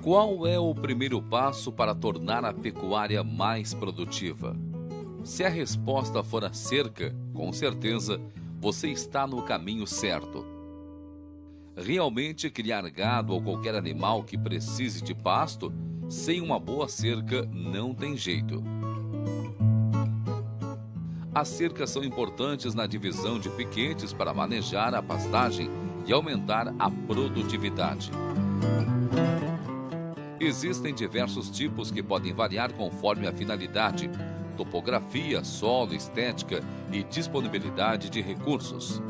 Qual é o primeiro passo para tornar a pecuária mais produtiva? Se a resposta for a cerca, com certeza você está no caminho certo. Realmente criar gado ou qualquer animal que precise de pasto, sem uma boa cerca não tem jeito. As cercas são importantes na divisão de piquetes para manejar a pastagem e aumentar a produtividade. Existem diversos tipos que podem variar conforme a finalidade, topografia, solo, estética e disponibilidade de recursos.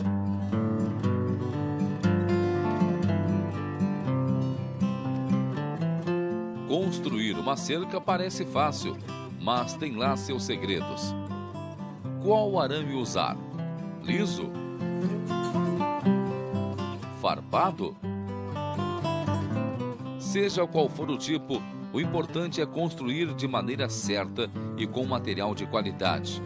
Construir uma cerca parece fácil, mas tem lá seus segredos. Qual arame usar? Liso? Farpado? Seja qual for o tipo, o importante é construir de maneira certa e com material de qualidade.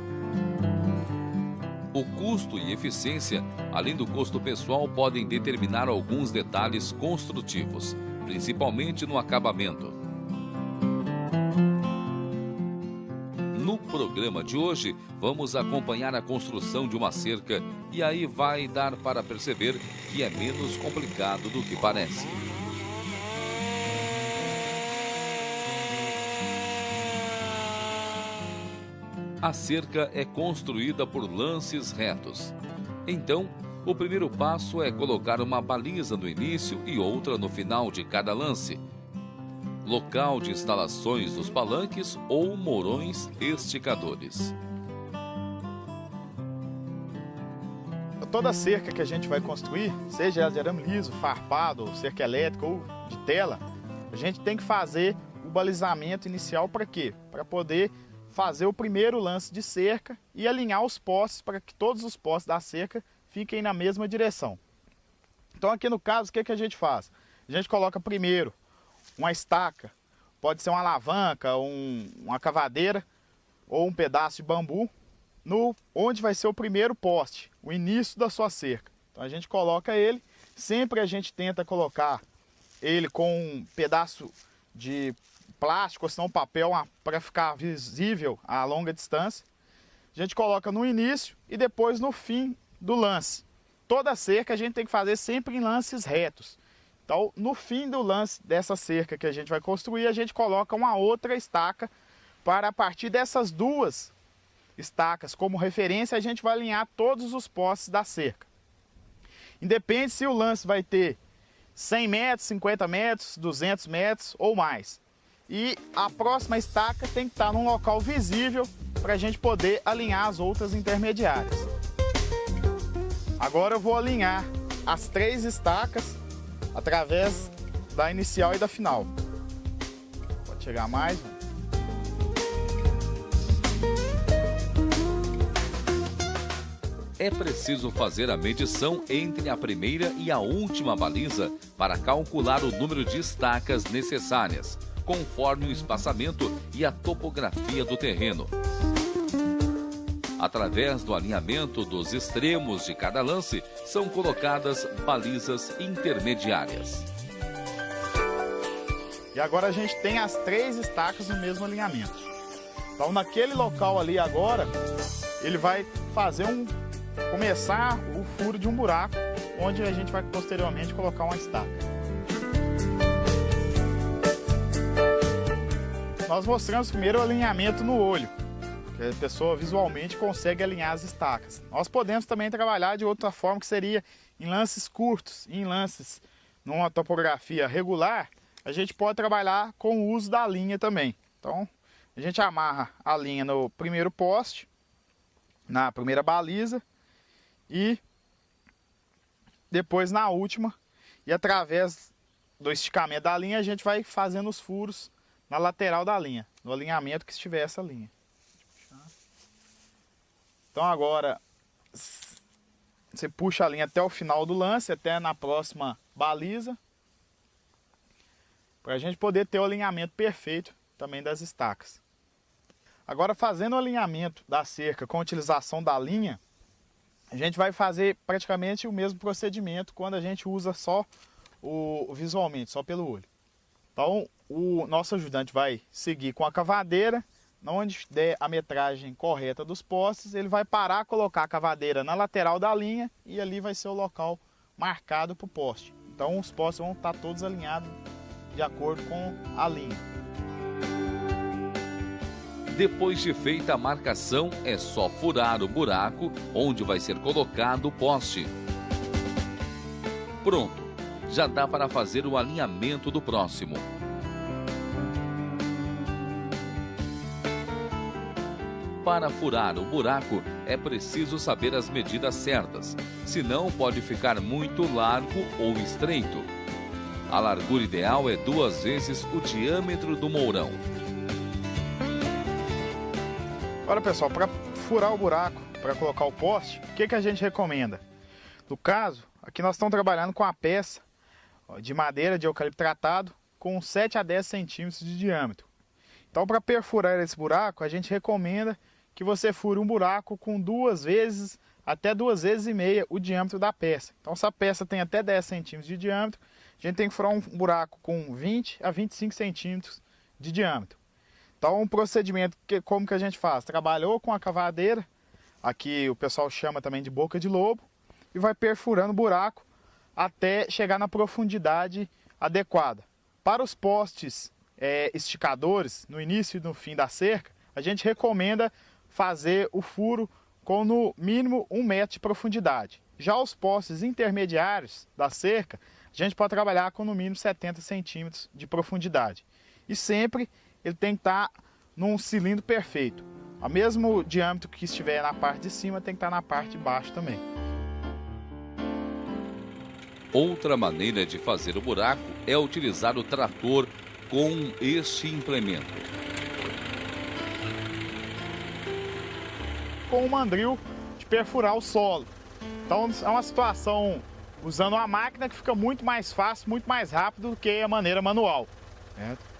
O custo e eficiência, além do custo pessoal, podem determinar alguns detalhes construtivos, principalmente no acabamento. No programa de hoje, vamos acompanhar a construção de uma cerca e aí vai dar para perceber que é menos complicado do que parece. A cerca é construída por lances retos. Então, o primeiro passo é colocar uma baliza no início e outra no final de cada lance. Local de instalações dos palanques ou morões esticadores. Toda cerca que a gente vai construir, seja ela de arame liso, farpado, cerca elétrica ou de tela, a gente tem que fazer o balizamento inicial para quê? Para poder fazer o primeiro lance de cerca e alinhar os postes para que todos os postes da cerca fiquem na mesma direção. Então aqui no caso, o que a gente faz? A gente coloca primeiro uma estaca, pode ser uma alavanca, uma cavadeira ou um pedaço de bambu, onde vai ser o primeiro poste, o início da sua cerca. Então a gente coloca ele, sempre a gente tenta colocar ele com um pedaço de plástico, ou senão papel, para ficar visível a longa distância. A gente coloca no início e depois no fim do lance. Toda cerca a gente tem que fazer sempre em lances retos. Então, no fim do lance dessa cerca que a gente vai construir, a gente coloca uma outra estaca para, a partir dessas duas estacas como referência, a gente vai alinhar todos os postes da cerca. Independe se o lance vai ter 100 metros, 50 metros, 200 metros ou mais. E a próxima estaca tem que estar num local visível para a gente poder alinhar as outras intermediárias. Agora eu vou alinhar as 3 estacas através da inicial e da final. Pode chegar mais. É preciso fazer a medição entre a primeira e a última baliza para calcular o número de estacas necessárias, conforme o espaçamento e a topografia do terreno. Através do alinhamento dos extremos de cada lance, são colocadas balizas intermediárias. E agora a gente tem as 3 estacas no mesmo alinhamento. Então naquele local ali agora, ele vai fazer começar o furo de um buraco, onde a gente vai posteriormente colocar uma estaca. Nós mostramos primeiro o alinhamento no olho, que a pessoa visualmente consegue alinhar as estacas. Nós podemos também trabalhar de outra forma, que seria em lances curtos, em lances numa topografia regular, a gente pode trabalhar com o uso da linha também. Então, a gente amarra a linha no primeiro poste, na primeira baliza, e depois na última, e através do esticamento da linha a gente vai fazendo os furos na lateral da linha, no alinhamento que estiver essa linha. Então agora você puxa a linha até o final do lance, até na próxima baliza, para a gente poder ter o alinhamento perfeito também das estacas. Agora, fazendo o alinhamento da cerca com a utilização da linha, a gente vai fazer praticamente o mesmo procedimento quando a gente usa só visualmente, só pelo olho. Então o nosso ajudante vai seguir com a cavadeira, onde der a metragem correta dos postes, ele vai parar, colocar a cavadeira na lateral da linha e ali vai ser o local marcado para o poste. Então os postes vão estar todos alinhados de acordo com a linha. Depois de feita a marcação, é só furar o buraco onde vai ser colocado o poste. Pronto, já dá para fazer o alinhamento do próximo. Para furar o buraco, é preciso saber as medidas certas, senão pode ficar muito largo ou estreito. A largura ideal é 2 vezes o diâmetro do mourão. Agora, pessoal, para furar o buraco, para colocar o poste, o que a gente recomenda? No caso, aqui nós estamos trabalhando com a peça de madeira de eucalipto tratado com 7 a 10 centímetros de diâmetro. Então, para perfurar esse buraco, a gente recomenda que você fure um buraco com 2 vezes até 2 vezes e meia o diâmetro da peça. Então, se a peça tem até 10 centímetros de diâmetro, a gente tem que furar um buraco com 20 a 25 centímetros de diâmetro. Então, um procedimento, como que a gente faz? Trabalhou com a cavadeira, aqui o pessoal chama também de boca de lobo, e vai perfurando o buraco até chegar na profundidade adequada. Para os postes esticadores, no início e no fim da cerca, a gente recomenda fazer o furo com no mínimo 1 metro de profundidade. Já os postes intermediários da cerca, a gente pode trabalhar com no mínimo 70 centímetros de profundidade. E sempre ele tem que estar num cilindro perfeito. O mesmo diâmetro que estiver na parte de cima tem que estar na parte de baixo também. Outra maneira de fazer o buraco é utilizar o trator com este implemento. Com o mandril de perfurar o solo. Então é uma situação usando uma máquina que fica muito mais fácil, muito mais rápido do que a maneira manual. Certo?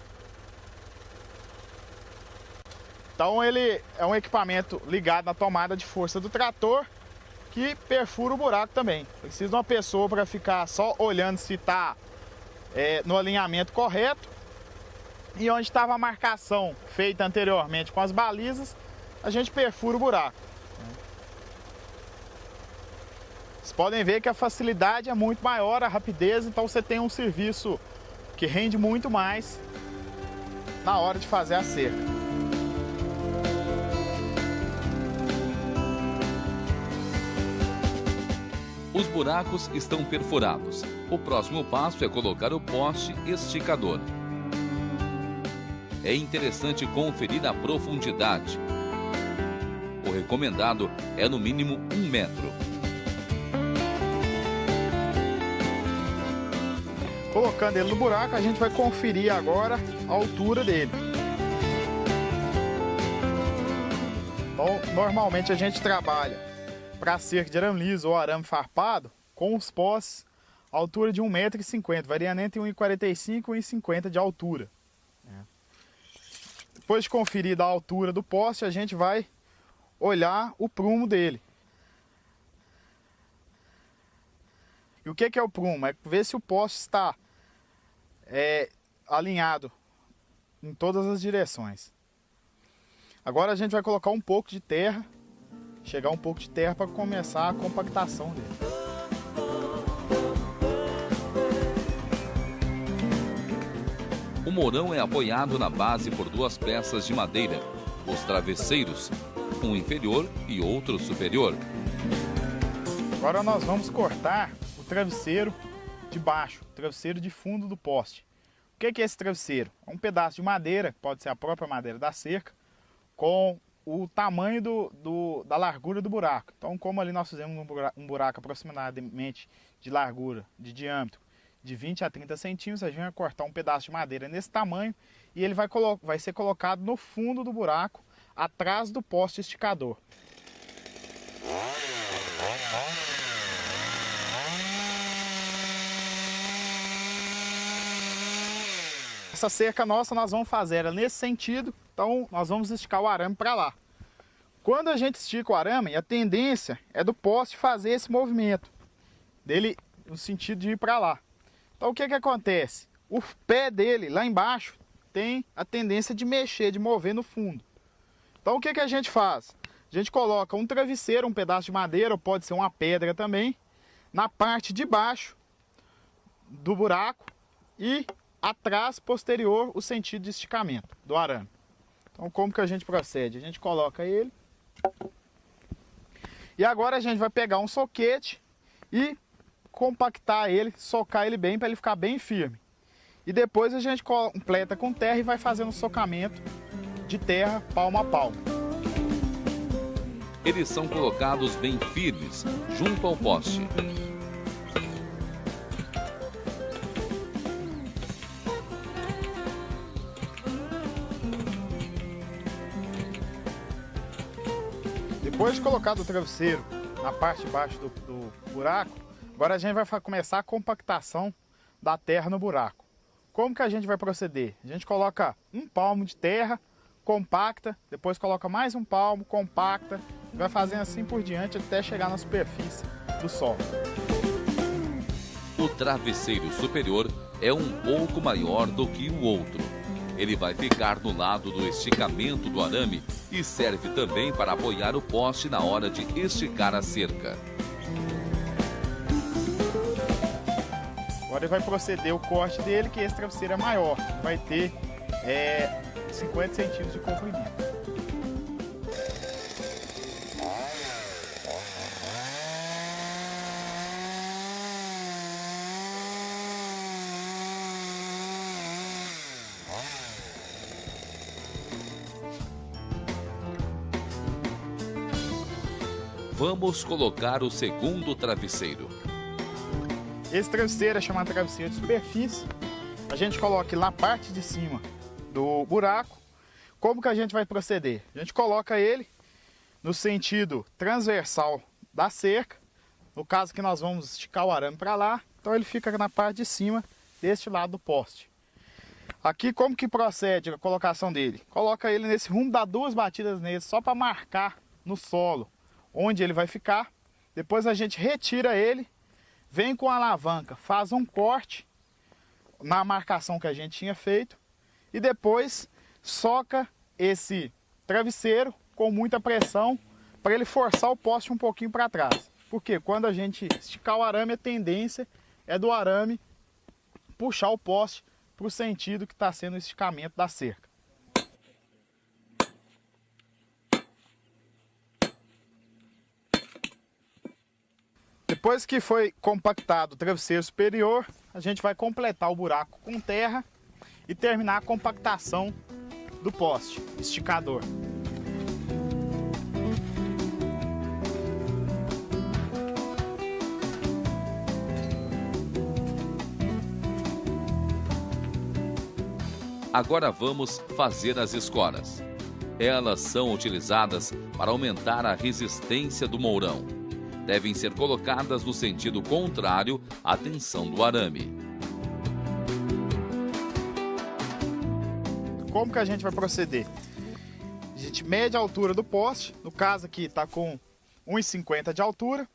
Então ele é um equipamento ligado na tomada de força do trator que perfura o buraco também. Precisa de uma pessoa para ficar só olhando se está no alinhamento correto. E onde estava a marcação feita anteriormente com as balizas, a gente perfura o buraco. Vocês podem ver que a facilidade é muito maior, a rapidez, então você tem um serviço que rende muito mais na hora de fazer a cerca. Os buracos estão perfurados. O próximo passo é colocar o poste esticador. É interessante conferir a profundidade. O recomendado é no mínimo 1 metro. Colocando ele no buraco, a gente vai conferir agora a altura dele. Então, normalmente a gente trabalha para cerca de arame liso ou arame farpado com os postes a altura de 1,50 m, variando entre 1,45 m e 1,50 m de altura. Depois de conferir a altura do poste, a gente vai olhar o prumo dele. E o que é o prumo? É ver se o poste está alinhado em todas as direções. Agora a gente vai colocar um pouco de terra, chegar um pouco de terra para começar a compactação dele. O mourão é apoiado na base por 2 peças de madeira, os travesseiros, um inferior e outro superior. Agora nós vamos cortar o travesseiro de baixo, o travesseiro de fundo do poste. O que é esse travesseiro? É um pedaço de madeira, pode ser a própria madeira da cerca, com o tamanho da largura do buraco. Então, como ali nós fizemos um buraco aproximadamente de largura, de diâmetro, de 20 a 30 centímetros, a gente vai cortar um pedaço de madeira nesse tamanho e ele vai ser colocado no fundo do buraco, atrás do poste esticador. Essa cerca nossa nós vamos fazer ela nesse sentido, então nós vamos esticar o arame para lá. Quando a gente estica o arame, a tendência é do poste fazer esse movimento, dele no sentido de ir para lá. Então o que acontece? o pé dele lá embaixo tem a tendência de mexer, de mover no fundo. Então o que que a gente faz? A gente coloca um travesseiro, um pedaço de madeira, ou pode ser uma pedra também, na parte de baixo do buraco e atrás, posterior, o sentido de esticamento do arame. Então como que a gente procede? A gente coloca ele e agora a gente vai pegar um soquete e compactar ele, socar ele bem para ele ficar bem firme. E depois a gente completa com terra e vai fazendo o socamento de terra palmo a palmo. Eles são colocados bem firmes, junto ao poste. Depois de colocar o travesseiro na parte de baixo do buraco, agora a gente vai começar a compactação da terra no buraco. Como que a gente vai proceder? A gente coloca um palmo de terra, compacta, depois coloca mais um palmo, compacta, e vai fazendo assim por diante até chegar na superfície do solo. O travesseiro superior é um pouco maior do que o outro. Ele vai ficar no lado do esticamento do arame e serve também para apoiar o poste na hora de esticar a cerca. Agora ele vai proceder o corte dele, que esse travesseiro é maior, vai ter 50 centímetros de comprimento. Vamos colocar o segundo travesseiro. Esse travesseiro é chamado travesseiro de superfície. A gente coloca ele na parte de cima do buraco. Como que a gente vai proceder? A gente coloca ele no sentido transversal da cerca. No caso que nós vamos esticar o arame para lá, então ele fica na parte de cima deste lado do poste. Aqui como que procede a colocação dele? Coloca ele nesse rumo, dá 2 batidas nele só para marcar no solo onde ele vai ficar. Depois a gente retira ele, vem com a alavanca, faz um corte na marcação que a gente tinha feito e depois soca esse travesseiro com muita pressão para ele forçar o poste um pouquinho para trás. Porque quando a gente esticar o arame, a tendência é do arame puxar o poste para o sentido que está sendo o esticamento da cerca. Depois que foi compactado o travesseiro superior, a gente vai completar o buraco com terra e terminar a compactação do poste esticador. Agora vamos fazer as escoras. Elas são utilizadas para aumentar a resistência do mourão. Devem ser colocadas no sentido contrário à tensão do arame. Como que a gente vai proceder? A gente mede a altura do poste, no caso aqui está com 1,50 de altura.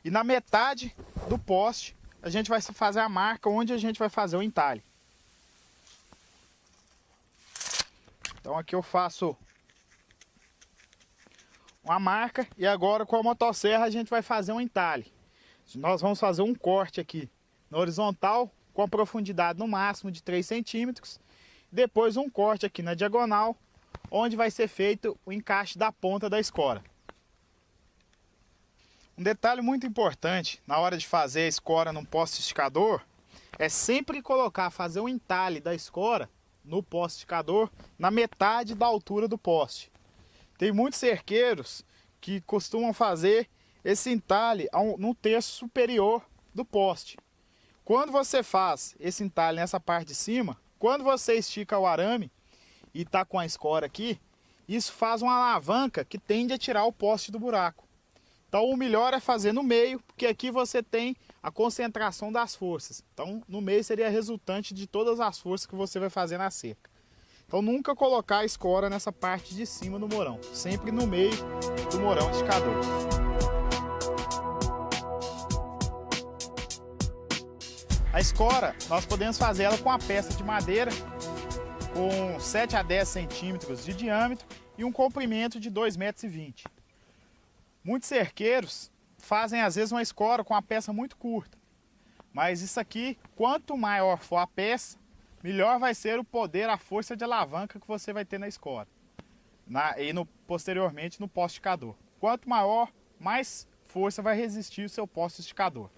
E na metade do poste a gente vai fazer a marca onde a gente vai fazer o entalhe. Então aqui eu faço uma marca e agora com a motosserra a gente vai fazer um entalhe. Nós vamos fazer um corte aqui na horizontal com a profundidade no máximo de 3 centímetros. Depois um corte aqui na diagonal, onde vai ser feito o encaixe da ponta da escora. Um detalhe muito importante na hora de fazer a escora num poste esticador é sempre fazer o entalhe da escora no poste esticador na metade da altura do poste. Tem muitos cerqueiros que costumam fazer esse entalhe no terço superior do poste. Quando você faz esse entalhe nessa parte de cima, quando você estica o arame e está com a escora aqui, isso faz uma alavanca que tende a tirar o poste do buraco. Então o melhor é fazer no meio, porque aqui você tem a concentração das forças. Então no meio seria a resultante de todas as forças que você vai fazer na cerca. Então nunca colocar a escora nessa parte de cima do mourão, sempre no meio do mourão esticador. A escora, nós podemos fazer ela com a peça de madeira com 7 a 10 centímetros de diâmetro e um comprimento de 2,20 metros. Muitos cerqueiros fazem às vezes uma escora com a peça muito curta, mas isso aqui, quanto maior for a peça, melhor vai ser o poder, a força de alavanca que você vai ter na escora posteriormente no poste esticador. Quanto maior, mais força vai resistir o seu poste esticador.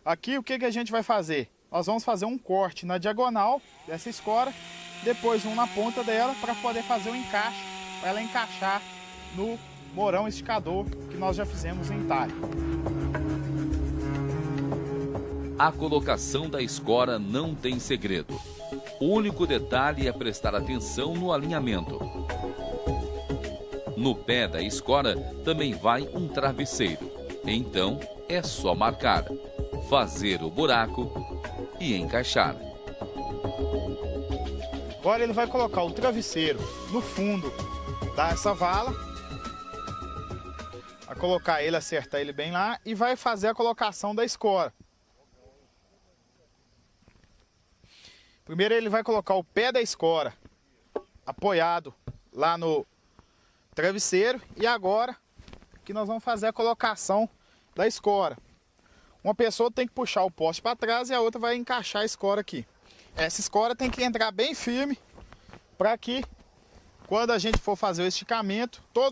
Aqui o que a gente vai fazer? Nós vamos fazer um corte na diagonal dessa escora, depois um na ponta dela para poder fazer o encaixe, para ela encaixar no morão esticador que nós já fizemos em talho. A colocação da escora não tem segredo. O único detalhe é prestar atenção no alinhamento. No pé da escora também vai um travesseiro. Então é só marcar, fazer o buraco e encaixar. Agora ele vai colocar o travesseiro no fundo dessa vala, vai colocar ele, acertar ele bem lá e vai fazer a colocação da escora. Primeiro ele vai colocar o pé da escora apoiado lá no travesseiro e agora que nós vamos fazer a colocação da escora. Uma pessoa tem que puxar o poste para trás e a outra vai encaixar a escora aqui. Essa escora tem que entrar bem firme para que quando a gente for fazer o esticamento, todo